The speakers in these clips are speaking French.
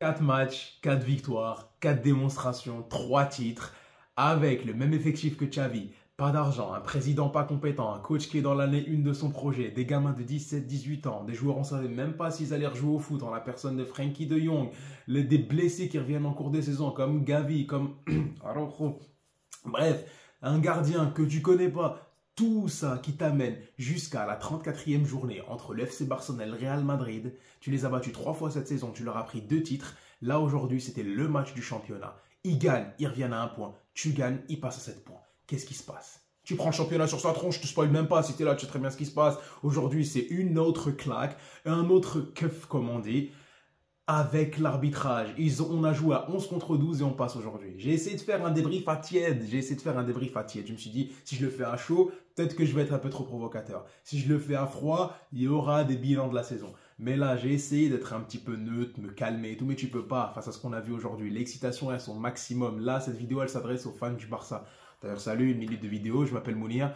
4 matchs, 4 victoires, 4 démonstrations, 3 titres, avec le même effectif que Xavi, pas d'argent, un président pas compétent, un coach qui est dans l'année 1 de son projet, des gamins de 17-18 ans, des joueurs on ne savait même pas s'ils allaient rejouer au foot, en la personne de Frenkie de Jong, des blessés qui reviennent en cours de saison comme Gavi, comme Araujo. Bref, un gardien que tu connais pas, tout ça qui t'amène jusqu'à la 34e journée entre le FC Barcelone et le Real Madrid. Tu les as battus 3 fois cette saison, tu leur as pris 2 titres. Là aujourd'hui, c'était le match du championnat. Ils gagnent, ils reviennent à 1 point. Tu gagnes, ils passent à 7 points. Qu'est-ce qui se passe? Tu prends le championnat sur sa tronche, je te spoil même pas. Si t'es là, tu sais très bien ce qui se passe. Aujourd'hui, c'est une autre claque, un autre keuf, comme on dit. Avec l'arbitrage, on a joué à 11 contre 12 et on passe aujourd'hui. J'ai essayé de faire un débrief à tiède. Je me suis dit, si je le fais à chaud, peut-être que je vais être un peu trop provocateur. Si je le fais à froid, il y aura des bilans de la saison. Mais là, j'ai essayé d'être un petit peu neutre, me calmer et tout, mais tu peux pas face à ce qu'on a vu aujourd'hui. L'excitation est à son maximum. Là, cette vidéo, elle s'adresse aux fans du Barça. D'ailleurs, salut, 1 minute de vidéo, je m'appelle Mounir.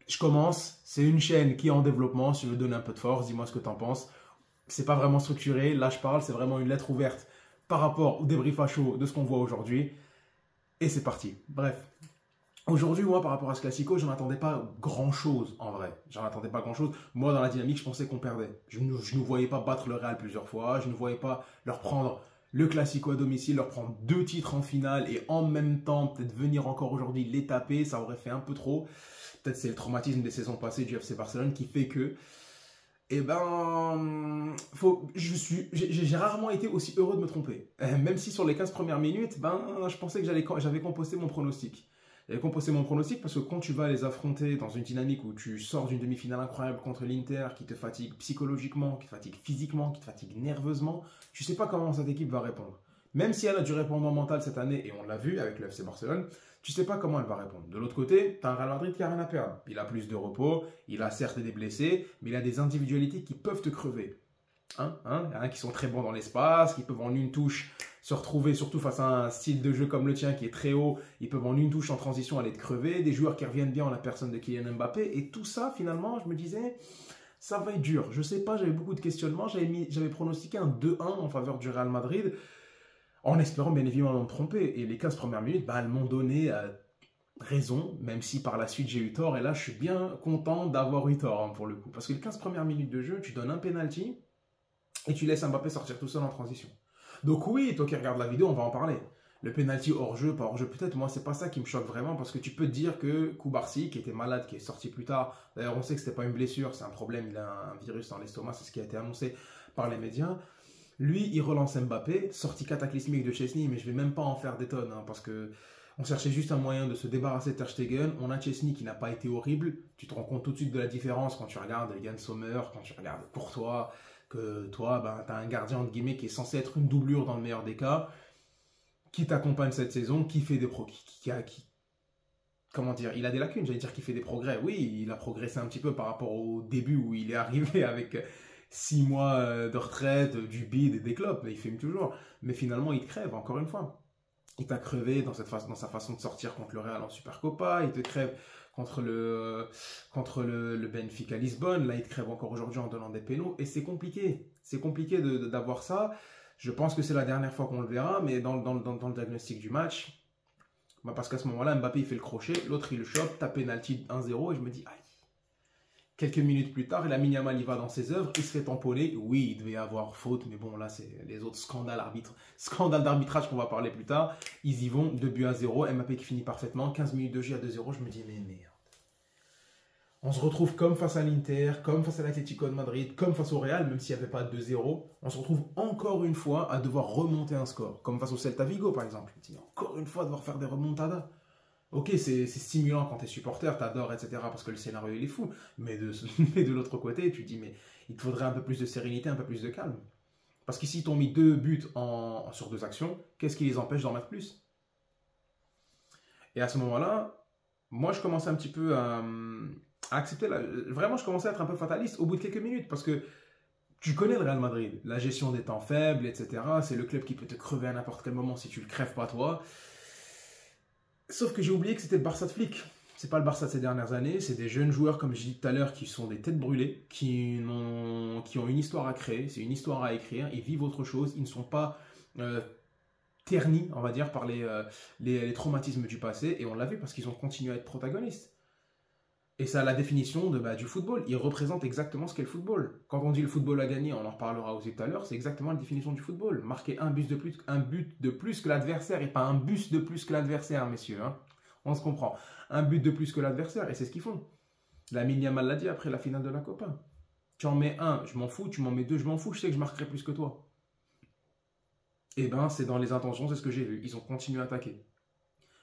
Je commence, c'est une chaîne qui est en développement. Si je veux donner un peu de force, dis-moi ce que tu en penses. C'est pas vraiment structuré. Là, je parle, c'est vraiment une lettre ouverte par rapport au débrief à chaud de ce qu'on voit aujourd'hui. Et c'est parti. Bref. Aujourd'hui, moi, par rapport à ce Classico, je n'attendais pas grand-chose, en vrai. J'en attendais pas grand-chose. Moi, dans la dynamique, je pensais qu'on perdait. Je ne voyais pas battre le Real plusieurs fois. Je ne voyais pas leur prendre le Classico à domicile, leur prendre 2 titres en finale et en même temps, peut-être venir encore aujourd'hui les taper. Ça aurait fait un peu trop. Peut-être c'est le traumatisme des saisons passées du FC Barcelone qui fait que... Eh ben, j'ai rarement été aussi heureux de me tromper. Même si sur les 15 premières minutes, je pensais que j'avais composté mon pronostic. J'avais composté mon pronostic parce que quand tu vas les affronter dans une dynamique où tu sors d'une demi-finale incroyable contre l'Inter, qui te fatigue psychologiquement, qui te fatigue physiquement, qui te fatigue nerveusement, tu ne sais pas comment cette équipe va répondre. Même si elle a du répondant mental cette année, et on l'a vu avec le FC Barcelone, tu ne sais pas comment elle va répondre. De l'autre côté, tu as un Real Madrid qui n'a rien à perdre. Il a plus de repos, il a certes des blessés, mais il a des individualités qui peuvent te crever. Il y en a qui sont très bons dans l'espace, qui peuvent en une touche se retrouver, surtout face à un style de jeu comme le tien qui est très haut, ils peuvent en une touche en transition aller te crever, des joueurs qui reviennent bien en la personne de Kylian Mbappé, et tout ça, finalement, je me disais, ça va être dur. Je ne sais pas, j'avais beaucoup de questionnements, j'avais pronostiqué un 2-1 en faveur du Real Madrid, en espérant bien évidemment me tromper. Et les 15 premières minutes, elles m'ont donné raison, même si par la suite j'ai eu tort. Et là, je suis bien content d'avoir eu tort pour le coup. Parce que les 15 premières minutes de jeu, tu donnes un penalty et tu laisses Mbappé sortir tout seul en transition. Donc oui, toi qui regardes la vidéo, on va en parler. Le penalty hors jeu, pas hors jeu, peut-être, moi, c'est pas ça qui me choque vraiment. Parce que tu peux te dire que Koubarsi, qui était malade, qui est sorti plus tard, d'ailleurs, on sait que c'était pas une blessure, c'est un problème, il a un virus dans l'estomac, c'est ce qui a été annoncé par les médias. Lui, il relance Mbappé, sortie cataclysmique de Chesney, mais je ne vais même pas en faire des tonnes, parce que on cherchait juste un moyen de se débarrasser de Ter Stegen. On a Chesney qui n'a pas été horrible. Tu te rends compte tout de suite de la différence quand tu regardes Yann Sommer, quand tu regardes Courtois, que toi, tu as un gardien entre guillemets qui est censé être une doublure dans le meilleur des cas, qui t'accompagne cette saison, qui fait des comment dire, il a des lacunes, j'allais dire qu'il fait des progrès. Oui, il a progressé un petit peu par rapport au début où il est arrivé avec 6 mois de retraite, du bide et des clopes, mais il filme toujours. Mais finalement, il te crève, encore une fois. Il t'a crevé dans sa façon de sortir contre le Real en Supercopa, il te crève contre le Benfica Lisbonne, là il te crève encore aujourd'hui en donnant des pénaux, et c'est compliqué. C'est compliqué d'avoir ça. Je pense que c'est la dernière fois qu'on le verra, mais dans le diagnostic du match, parce qu'à ce moment-là, Mbappé il fait le crochet, l'autre il le chope, t'as penalty 1-0, et je me dis, aïe. Quelques minutes plus tard, Lamine Yamal il va dans ses œuvres, il se fait tamponner. Oui, il devait y avoir faute, mais bon, là, c'est les autres scandales d'arbitrage qu'on va parler plus tard. Ils y vont, 2-0, Mbappé qui finit parfaitement, 15 minutes de jeu à 2-0. Je me dis, mais merde. On se retrouve comme face à l'Inter, comme face à l'Atlético de Madrid, comme face au Real, même s'il n'y avait pas 2-0. On se retrouve encore une fois à devoir remonter un score, comme face au Celta Vigo, par exemple. Je me dis, encore une fois, devoir faire des remontadas. Ok, c'est stimulant quand tu es supporter, t'adores, etc. parce que le scénario il est fou. Mais de l'autre côté, tu te dis, mais il te faudrait un peu plus de sérénité, un peu plus de calme. Parce qu'ici, ils t'ont mis 2 buts sur 2 actions. Qu'est-ce qui les empêche d'en mettre plus? Et à ce moment-là, moi, je commençais un petit peu à accepter. Vraiment, je commençais à être un peu fataliste au bout de quelques minutes. Parce que tu connais le Real Madrid, la gestion des temps faibles, etc. C'est le club qui peut te crever à n'importe quel moment si tu le crèves pas toi. Sauf que j'ai oublié que c'était le Barça de flic. c'est pas le Barça de ces dernières années, c'est des jeunes joueurs, comme je dis tout à l'heure, qui sont des têtes brûlées, qui ont une histoire à créer, c'est une histoire à écrire, ils vivent autre chose, ils ne sont pas ternis, on va dire, par les traumatismes du passé, et on l'a vu parce qu'ils ont continué à être protagonistes. Et c'est la définition du football. Ils représentent exactement ce qu'est le football. Quand on dit le football a gagné, on en reparlera aussi tout à l'heure, c'est exactement la définition du football. Marquer un but de plus que l'adversaire, et pas un bus de plus que l'adversaire, messieurs. Hein. On se comprend. Un but de plus que l'adversaire, et c'est ce qu'ils font. Lamine Yamal l'a dit après la finale de la Copa. Tu en mets un, je m'en fous. Tu m'en mets deux, je m'en fous. Je sais que je marquerai plus que toi. Et ben, c'est dans les intentions, c'est ce que j'ai vu. Ils ont continué à attaquer.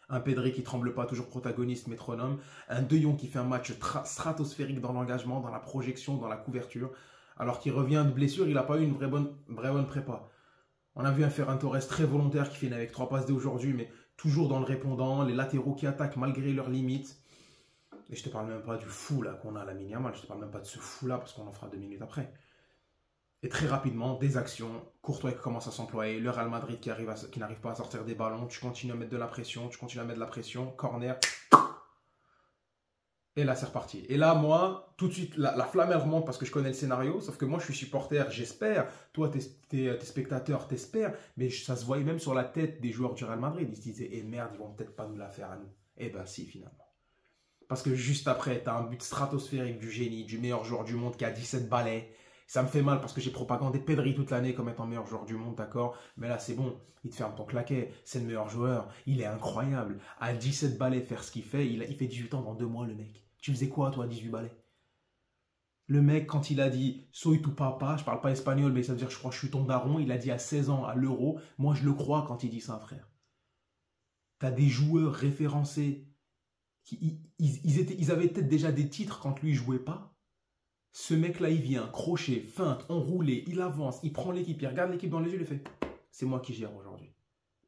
Un Pedri qui tremble pas, toujours protagoniste, métronome. Un De Jong qui fait un match stratosphérique dans l'engagement, dans la projection, dans la couverture. Alors qu'il revient de blessure, il n'a pas eu une vraie bonne prépa. On a vu un Ferran Torres très volontaire qui finit avec 3 passes dès aujourd'hui, mais toujours dans le répondant. Les latéraux qui attaquent malgré leurs limites. Et je te parle même pas du fou là qu'on a à Lamine Yamal. Je te parle même pas de ce fou là parce qu'on en fera 2 minutes après. Et très rapidement, des actions, Courtois qui commence à s'employer, le Real Madrid qui n'arrive pas à sortir des ballons, tu continues à mettre de la pression, corner, et là c'est reparti. Et là moi, tout de suite, la flamme elle remonte parce que je connais le scénario, sauf que moi je suis supporter, j'espère, toi t'es spectateur, t'espères, mais ça se voyait même sur la tête des joueurs du Real Madrid, ils se disaient, eh merde, ils vont peut-être pas nous la faire à nous. Eh ben si finalement. Parce que juste après, t'as un but stratosphérique du génie, du meilleur joueur du monde qui a 17 balais. Ça me fait mal parce que j'ai propagandé Pedri toute l'année comme étant meilleur joueur du monde, d'accord? Mais là, c'est bon. Il te ferme ton claquet. C'est le meilleur joueur. Il est incroyable. À 17 balais, faire ce qu'il fait, il fait 18 ans dans 2 mois, le mec. Tu faisais quoi, toi, à 18 balais? Le mec, quand il a dit « Soy tu papa », je parle pas espagnol, mais ça veut dire « je crois que je suis ton daron », il a dit à 16 ans à l'Euro. Moi, je le crois quand il dit ça, frère. T'as des joueurs référencés. Ils avaient peut-être déjà des titres quand lui, il jouait pas. Ce mec-là, il vient, crochet, feinte, enroulé, il avance, il prend l'équipe, il regarde l'équipe dans les yeux, il fait « C'est moi qui gère aujourd'hui.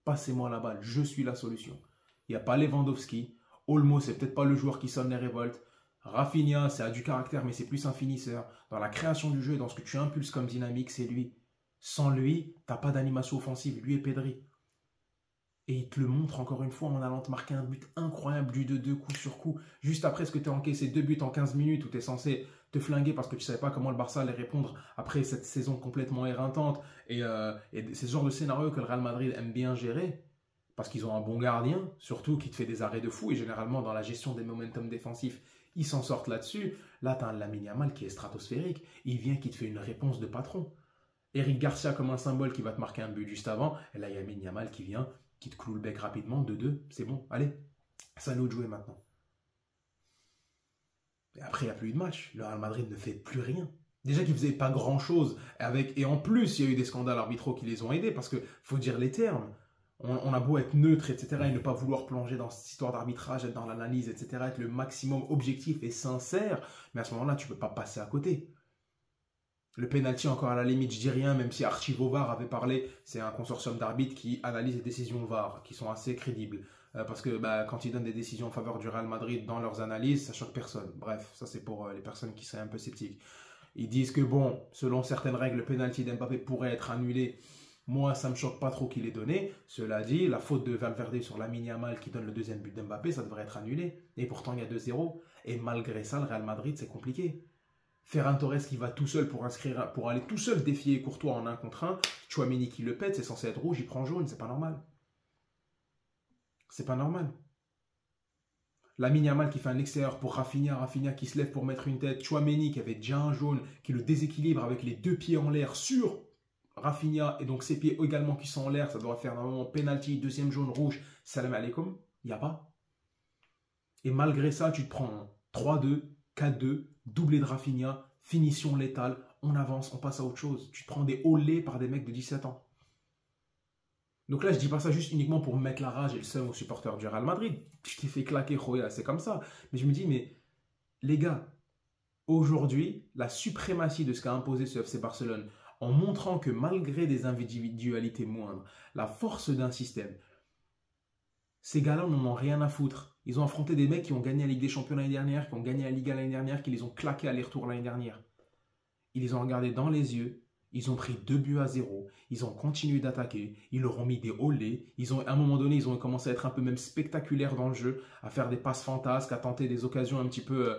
Passez-moi la balle, je suis la solution. » Il n'y a pas Lewandowski. Olmo, c'est peut-être pas le joueur qui sonne les révoltes. Rafinha, ça a du caractère, mais c'est plus un finisseur. Dans la création du jeu, dans ce que tu impulses comme dynamique, c'est lui. Sans lui, tu n'as pas d'animation offensive. Lui et Pedri. Et il te le montre encore une fois en allant te marquer un but incroyable du 2-2 coup sur coup. Juste après ce que tu as encaissé 2 buts en 15 minutes où tu es censé te flinguer parce que tu ne savais pas comment le Barça allait répondre après cette saison complètement éreintante. Et c'est ce genre de scénario que le Real Madrid aime bien gérer parce qu'ils ont un bon gardien, surtout qui te fait des arrêts de fou. Et généralement, dans la gestion des momentum défensifs, ils s'en sortent là-dessus. Là, tu as un Lamine Yamal qui est stratosphérique. Il vient qui te fait une réponse de patron. Eric Garcia comme un symbole qui va te marquer un but juste avant. Et là, il y a Lamine Yamal qui vient, qui te cloue le bec rapidement, 2-2, c'est bon, allez, ça nous de jouer maintenant. Et après, il n'y a plus eu de match. Le Real Madrid ne fait plus rien. Déjà qu'ils ne faisaient pas grand-chose. Et en plus, il y a eu des scandales arbitraux qui les ont aidés, parce qu'il faut dire les termes. On a beau être neutre, etc., et ne pas vouloir plonger dans cette histoire d'arbitrage, être dans l'analyse, etc., être le maximum objectif et sincère, mais à ce moment-là, tu ne peux pas passer à côté. Le penalty, encore à la limite, je dis rien, même si Archivo VAR avait parlé, c'est un consortium d'arbitres qui analyse les décisions VAR, qui sont assez crédibles. Parce que quand ils donnent des décisions en faveur du Real Madrid dans leurs analyses, ça choque personne. Bref, ça c'est pour les personnes qui seraient un peu sceptiques. Ils disent que bon, selon certaines règles, le penalty d'Mbappé pourrait être annulé. Moi, ça ne me choque pas trop qu'il ait donné. Cela dit, la faute de Valverde sur Lamine Yamal qui donne le deuxième but d'Mbappé, ça devrait être annulé. Et pourtant, il y a 2-0. Et malgré ça, le Real Madrid, c'est compliqué. Ferran Torres qui va tout seul pour aller tout seul défier Courtois en 1 contre 1. Tchouaméni qui le pète, c'est censé être rouge, il prend jaune, c'est pas normal. C'est pas normal. Lamine Yamal qui fait un extérieur pour Rafinha, Rafinha qui se lève pour mettre une tête. Tchouaméni qui avait déjà un jaune, qui le déséquilibre avec les 2 pieds en l'air sur Rafinha et donc ses pieds également qui sont en l'air. Ça doit faire normalement penalty, 2e jaune rouge. Salam alaikum, il n'y a pas. Et malgré ça, tu te prends 3-2, 4-2. Doublé de Rafinha, finition létale, on avance, on passe à autre chose. Tu te prends des olés par des mecs de 17 ans. Donc là, je dis pas ça juste uniquement pour mettre la rage et le seum aux supporters du Real Madrid. Je t'ai fait claquer, Joya, c'est comme ça. Mais je me dis, mais les gars, aujourd'hui, la suprématie de ce qu'a imposé ce FC Barcelone, en montrant que malgré des individualités moindres, la force d'un système, ces gars-là n'en ont rien à foutre. Ils ont affronté des mecs qui ont gagné la Ligue des Champions l'année dernière, qui ont gagné la Liga l'année dernière, qui les ont claqués aller-retour l'année dernière. Ils les ont regardés dans les yeux Ils ont pris 2 buts à 0. Ils ont continué d'attaquer. Ils leur ont mis des olés. À un moment donné, ils ont commencé à être un peu même spectaculaires dans le jeu, à faire des passes fantasques, à tenter des occasions un petit peu.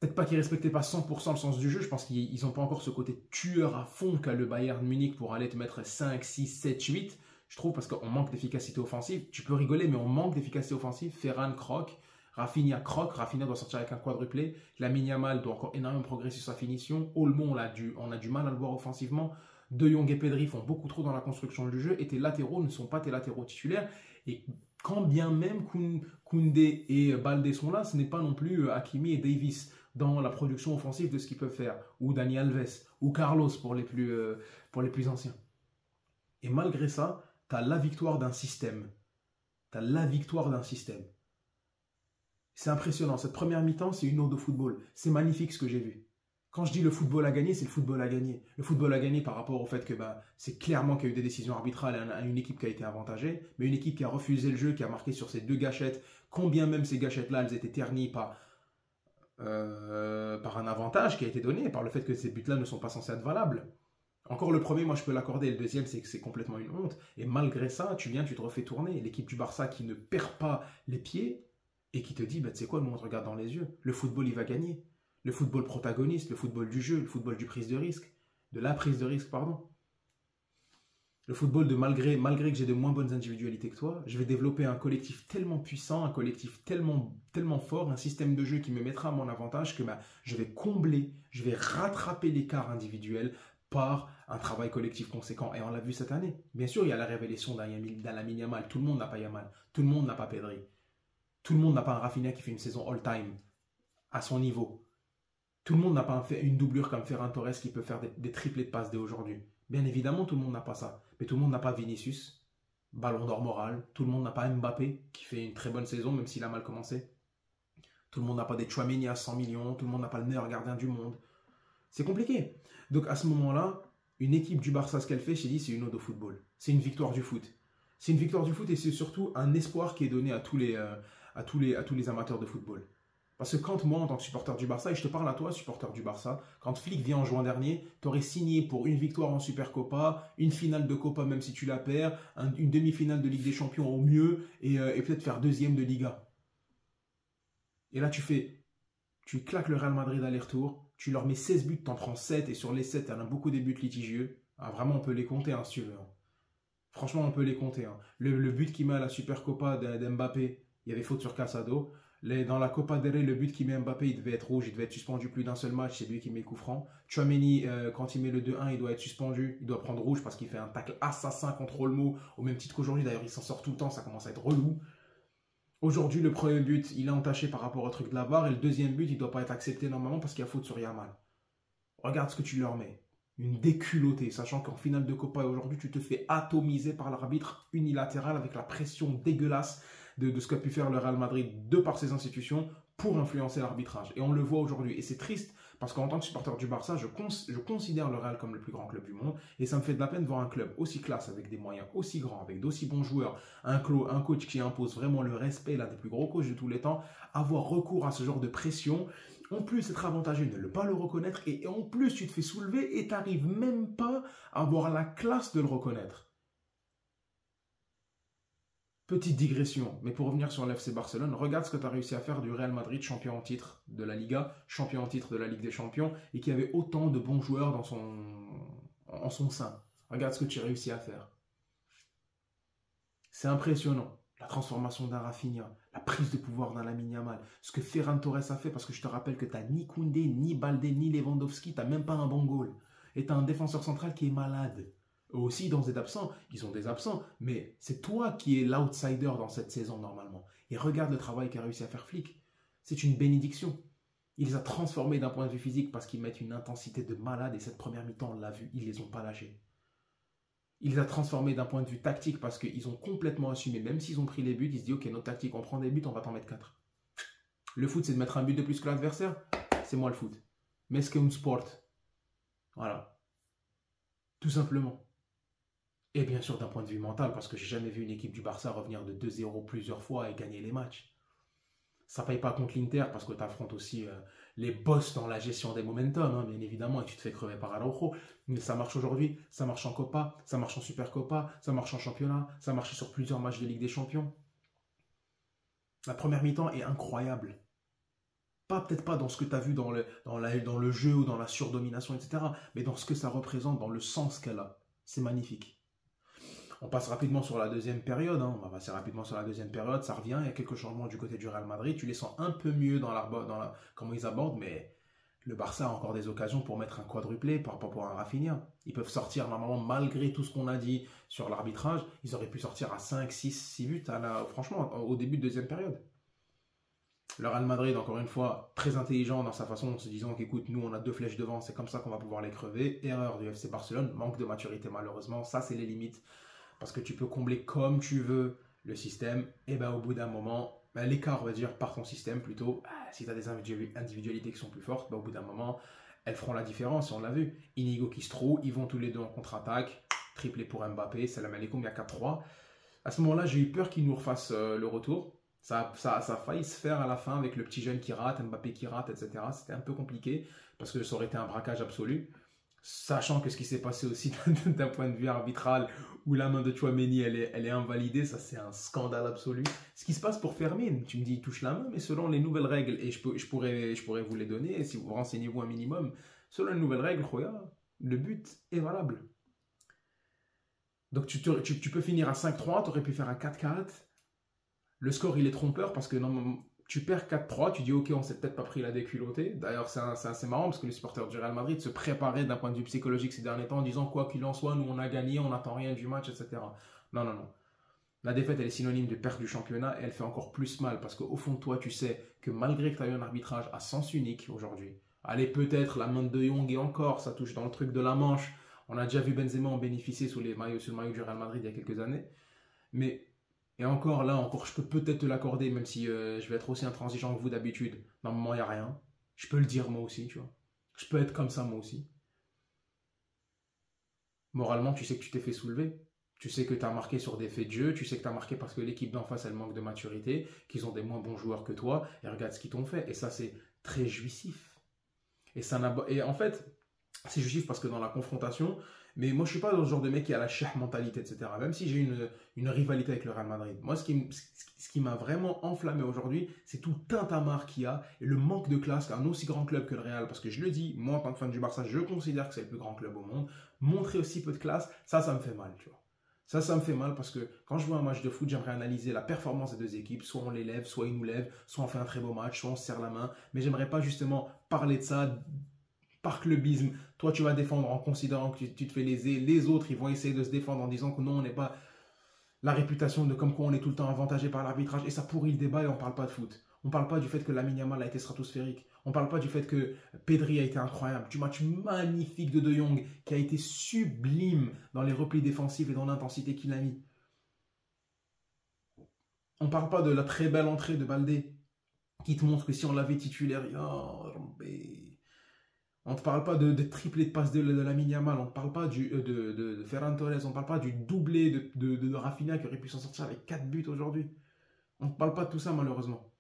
Peut-être pas qu'ils respectaient pas 100% le sens du jeu. Je pense qu'ils n'ont pas encore ce côté tueur à fond qu'a le Bayern Munich pour aller te mettre 5, 6, 7, 8. Je trouve parce qu'on manque d'efficacité offensive. Tu peux rigoler, mais on manque d'efficacité offensive. Ferran croque. Rafinha croque, Rafinha doit sortir avec un quadruplé. Lamine Yamal doit encore énormément progresser sur sa finition. Olmo, on a du mal à le voir offensivement. De Jong et Pedri font beaucoup trop dans la construction du jeu et tes latéraux ne sont pas tes latéraux titulaires. Et quand bien même Koundé et Baldé sont là, ce n'est pas non plus Hakimi et Davis dans la production offensive de ce qu'ils peuvent faire. Ou Dani Alves, ou Carlos pour les plus anciens. Et malgré ça, tu as la victoire d'un système. Tu as la victoire d'un système. C'est impressionnant. Cette première mi-temps, c'est une ode au football. C'est magnifique ce que j'ai vu. Quand je dis le football a gagné, c'est le football a gagné. Le football a gagné par rapport au fait que c'est clairement qu'il y a eu des décisions arbitrales à une équipe qui a été avantagée, mais une équipe qui a refusé le jeu, qui a marqué sur ces 2 gâchettes, combien même ces gâchettes-là, elles étaient ternies par un avantage qui a été donné, par le fait que ces buts-là ne sont pas censés être valables. Encore le premier, moi je peux l'accorder, le deuxième, c'est que c'est complètement une honte. Et malgré ça, tu te refais tourner. L'équipe du Barça qui ne perd pas les pieds, et qui te dit, tu sais quoi, nous on te regarde dans les yeux. Le football, il va gagner. Le football protagoniste, le football du jeu, le football de la prise de risque, pardon. Le football de malgré que j'ai de moins bonnes individualités que toi, je vais développer un collectif tellement puissant, un collectif tellement fort, un système de jeu qui me mettra à mon avantage que je vais combler, je vais rattraper l'écart individuel par un travail collectif conséquent. Et on l'a vu cette année. Bien sûr, il y a la révélation d'un Lamine Yamal. Tout le monde n'a pas Yamal. Tout le monde n'a pas Pedri. Tout le monde n'a pas un Rafinha qui fait une saison all-time à son niveau. Tout le monde n'a pas une doublure comme Ferran Torres qui peut faire des triplés de passes dès aujourd'hui. Bien évidemment, tout le monde n'a pas ça. Mais tout le monde n'a pas Vinicius, ballon d'or moral. Tout le monde n'a pas Mbappé qui fait une très bonne saison, même s'il a mal commencé. Tout le monde n'a pas des Tchouaméni à 100 millions. Tout le monde n'a pas le meilleur gardien du monde. C'est compliqué. Donc à ce moment-là, une équipe du Barça, ce qu'elle fait, c'est une ode au football. C'est une victoire du foot. C'est une victoire du foot et c'est surtout un espoir qui est donné à tous les amateurs de football. Parce que quand moi, en tant que supporter du Barça, et je te parle à toi, supporter du Barça, quand Flick vient en juin dernier, tu aurais signé pour une victoire en Supercopa, une finale de Copa même si tu la perds, une demi-finale de Ligue des Champions au mieux, et peut-être faire 2e de Liga. Et là, tu claques le Real Madrid aller-retour, tu leur mets 16 buts, tu en prends 7, et sur les 7, tu en as beaucoup des buts litigieux. Ah, vraiment, on peut les compter, si tu veux. Franchement, on peut les compter. Le but qu'il met à la Supercopa d'Mbappé, il y avait faute sur Casado. Dans la Copa del Rey, le but qu'il met Mbappé, il devait être rouge, il devait être suspendu plus d'un seul match, c'est lui qui met le coup franc. Tchouaméni, quand il met le 2-1, il doit être suspendu, il doit prendre rouge parce qu'il fait un tacle assassin contre Olmo, au même titre qu'aujourd'hui, d'ailleurs il s'en sort tout le temps, ça commence à être relou. Aujourd'hui, le premier but, il est entaché par rapport au truc de la VAR, et le deuxième but, il ne doit pas être accepté normalement parce qu'il y a faute sur Yamal. Regarde ce que tu leur mets. Une déculottée, sachant qu'en finale de Copa aujourd'hui, tu te fais atomiser par l'arbitre unilatéral avec la pression dégueulasse de ce qu'a pu faire le Real Madrid de par ses institutions pour influencer l'arbitrage. Et on le voit aujourd'hui. Et c'est triste parce qu'en tant que supporter du Barça, je considère le Real comme le plus grand club du monde. Et ça me fait de la peine de voir un club aussi classe, avec des moyens aussi grands, avec d'aussi bons joueurs, un coach qui impose vraiment le respect, l'un des plus gros coachs de tous les temps, avoir recours à ce genre de pression. En plus, être avantagé de ne pas le reconnaître. Et en plus, tu te fais soulever et tu n'arrives même pas à avoir la classe de le reconnaître. Petite digression, mais pour revenir sur l'FC Barcelone, regarde ce que tu as réussi à faire du Real Madrid, champion en titre de la Liga, champion en titre de la Ligue des Champions, et qui avait autant de bons joueurs en son sein. Regarde ce que tu as réussi à faire. C'est impressionnant. La transformation d'un Rafinha, la prise de pouvoir d'un Lamine Yamal, ce que Ferran Torres a fait, parce que je te rappelle que tu n'as ni Koundé, ni Baldé, ni Lewandowski, tu n'as même pas un bon goal. Et tu as un défenseur central qui est malade. Eux aussi, dans des absents, ils ont des absents, mais c'est toi qui es l'outsider dans cette saison normalement. Et regarde le travail qu'a réussi à faire Flick. C'est une bénédiction. Il les a transformés d'un point de vue physique parce qu'ils mettent une intensité de malade et cette première mi-temps, on l'a vu, ils ne les ont pas lâchés. Il les a transformés d'un point de vue tactique parce qu'ils ont complètement assumé, même s'ils ont pris les buts, ils se disent ok, notre tactique, on prend des buts, on va t'en mettre 4. Le foot, c'est de mettre un but de plus que l'adversaire. C'est moi le foot. Mais c'est un sport. Voilà. Tout simplement. Et bien sûr d'un point de vue mental, parce que j'ai jamais vu une équipe du Barça revenir de 2-0 plusieurs fois et gagner les matchs. Ça ne paye pas contre l'Inter parce que tu affrontes aussi les boss dans la gestion des momentum, hein, bien évidemment, et tu te fais crever par Araujo. Mais ça marche aujourd'hui, ça marche en Copa, ça marche en Supercopa, ça marche en championnat, ça marche sur plusieurs matchs de Ligue des Champions. La première mi-temps est incroyable. Peut-être pas dans ce que tu as vu dans le jeu ou dans la surdomination, etc. Mais dans ce que ça représente, dans le sens qu'elle a. C'est magnifique. On passe rapidement sur la deuxième période. On va passer rapidement sur la deuxième période. Ça revient. Il y a quelques changements du côté du Real Madrid. Tu les sens un peu mieux comment ils abordent. Mais le Barça a encore des occasions pour mettre un quadruplé par rapport à un Rafinha. Ils peuvent sortir normalement, malgré tout ce qu'on a dit sur l'arbitrage. Ils auraient pu sortir à 5, 6, 6 buts franchement, au début de deuxième période. Le Real Madrid, encore une fois, très intelligent dans sa façon, en se disant qu'écoute, nous on a 2 flèches devant, c'est comme ça qu'on va pouvoir les crever. Erreur du FC Barcelone, manque de maturité malheureusement, ça c'est les limites. Parce que tu peux combler comme tu veux le système, et bien au bout d'un moment, l'écart on va dire par ton système plutôt, si tu as des individualités qui sont plus fortes, au bout d'un moment, elles feront la différence, on l'a vu. Inigo qui se trouve, ils vont tous les deux en contre-attaque, triplé pour Mbappé, salam alaikum, il y a 4-3. À ce moment-là, j'ai eu peur qu'ils nous refassent le retour. Ça a failli se faire à la fin avec le petit jeune qui rate, Mbappé qui rate, etc. C'était un peu compliqué parce que ça aurait été un braquage absolu. Sachant que ce qui s'est passé aussi d'un point de vue arbitral où la main de Tchouaméni elle est invalidée, ça c'est un scandale absolu. Ce qui se passe pour Fermin, tu me dis il touche la main, mais selon les nouvelles règles, et je pourrais vous les donner, si vous renseignez-vous un minimum, selon les nouvelles règles, le but est valable. Donc tu peux finir à 5-3, tu aurais pu faire un 4-4. Le score, il est trompeur parce que non, tu perds 4-3, tu dis ok, on s'est peut-être pas pris la déculottée. D'ailleurs, c'est assez marrant parce que les supporters du Real Madrid se préparaient d'un point de vue psychologique ces derniers temps en disant quoi qu'il en soit, nous on a gagné, on n'attend rien du match, etc. Non. La défaite, elle est synonyme de perte du championnat et elle fait encore plus mal parce qu'au fond de toi, tu sais que malgré que tu as eu un arbitrage à sens unique aujourd'hui, allez, peut-être la main de De Jong et encore, ça touche dans le truc de la manche. On a déjà vu Benzema en bénéficier sous le maillot du Real Madrid il y a quelques années. Mais et encore, je peux peut-être te l'accorder, même si je vais être aussi intransigeant que vous d'habitude. Normalement, il n'y a rien. Je peux le dire moi aussi, tu vois. Je peux être comme ça moi aussi. Moralement, tu sais que tu t'es fait soulever. Tu sais que tu as marqué sur des faits de jeu. Tu sais que tu as marqué parce que l'équipe d'en face, elle manque de maturité, qu'ils ont des moins bons joueurs que toi. Et regarde ce qu'ils t'ont fait. Et ça, c'est très jouissif. Et en fait, c'est jouissif parce que dans la confrontation, mais moi je suis pas dans ce genre de mec qui a la chère mentalité, etc. Même si j'ai une rivalité avec le Real Madrid. Moi, ce qui m'a vraiment enflammé aujourd'hui, c'est tout le tintamarre qu'il y a et le manque de classe qu'un aussi grand club que le Real. Parce que je le dis, moi en tant que fan du Barça, je considère que c'est le plus grand club au monde. Montrer aussi peu de classe, ça me fait mal, tu vois. Ça me fait mal parce que quand je vois un match de foot, j'aimerais analyser la performance des deux équipes. Soit on les lève, soit ils nous lèvent, soit on fait un très beau match, soit on se serre la main. Mais j'aimerais pas justement parler de ça par clubisme. Toi, tu vas défendre en considérant que tu te fais léser. Les autres, ils vont essayer de se défendre en disant que non, on n'est pas la réputation de comme quoi on est tout le temps avantagé par l'arbitrage. Et ça pourrit le débat et on ne parle pas de foot. On ne parle pas du fait que Lamine Yamal a été stratosphérique. On ne parle pas du fait que Pedri a été incroyable. Du match magnifique de De Jong qui a été sublime dans les replis défensifs et dans l'intensité qu'il a mis. On ne parle pas de la très belle entrée de Baldé qui te montre que si on l'avait titulaire, on ne te parle pas de triplé de passe de Lamine Yamal, on ne te parle pas de Ferran Torres, on ne parle pas du doublé de Rafinha qui aurait pu s'en sortir avec 4 buts aujourd'hui. On ne te parle pas de tout ça malheureusement.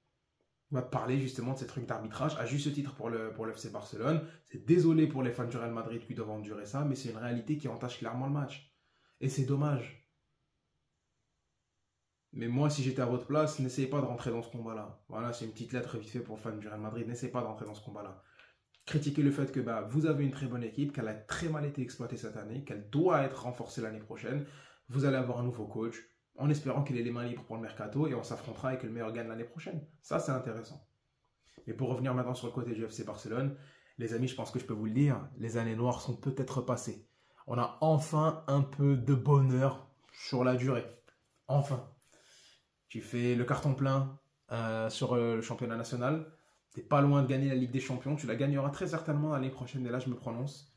On va te parler justement de ces trucs d'arbitrage, à juste titre pour le FC Barcelone. C'est désolé pour les fans du Real Madrid qui doivent endurer ça, mais c'est une réalité qui entache clairement le match. Et c'est dommage. Mais moi, si j'étais à votre place, n'essayez pas de rentrer dans ce combat-là. Voilà, c'est une petite lettre vite fait pour les fans du Real Madrid. N'essayez pas de rentrer dans ce combat-là. Critiquer le fait que vous avez une très bonne équipe, qu'elle a très mal été exploitée cette année, qu'elle doit être renforcée l'année prochaine. Vous allez avoir un nouveau coach, en espérant qu'il ait les mains libres pour le mercato, et on s'affrontera et que le meilleur gagne l'année prochaine. Ça, c'est intéressant. Mais pour revenir maintenant sur le côté du FC Barcelone, les amis, je pense que je peux vous le dire, les années noires sont peut-être passées. On a enfin un peu de bonheur sur la durée. Enfin. Tu fais le carton plein sur le championnat national. Tu n'es pas loin de gagner la Ligue des Champions. Tu la gagneras très certainement l'année prochaine. Et là, je me prononce.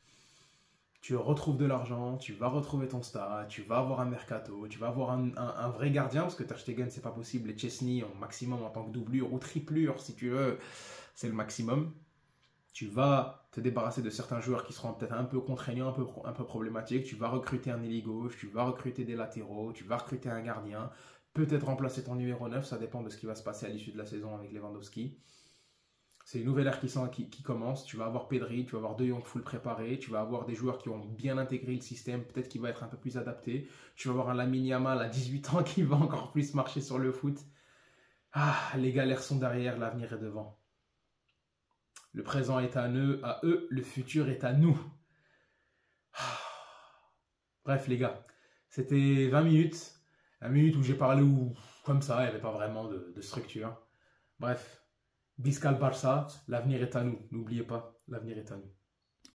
Tu retrouves de l'argent. Tu vas retrouver ton stade. Tu vas avoir un mercato. Tu vas avoir un vrai gardien. Parce que Ter Stegen, c'est pas possible. Et Chesney, au maximum en tant que doublure ou triplure, si tu veux, c'est le maximum. Tu vas te débarrasser de certains joueurs qui seront peut-être un peu contraignants, un peu problématiques. Tu vas recruter un ailier gauche. Tu vas recruter des latéraux. Tu vas recruter un gardien. Peut-être remplacer ton numéro 9, ça dépend de ce qui va se passer à l'issue de la saison avec Lewandowski. C'est une nouvelle ère qui commence. Tu vas avoir Pedri, tu vas avoir De Jong full préparé, tu vas avoir des joueurs qui ont bien intégré le système, peut-être qu'il va être un peu plus adapté. Tu vas avoir un Lamine Yamal à 18 ans qui va encore plus marcher sur le foot. Ah, les galères sont derrière, l'avenir est devant. Le présent est à eux, le futur est à nous. Ah. Bref, les gars, c'était 20 minutes. 20 minutes où j'ai parlé comme ça, il n'y avait pas vraiment de structure. Bref, Biscal Barça, l'avenir est à nous. N'oubliez pas, l'avenir est à nous.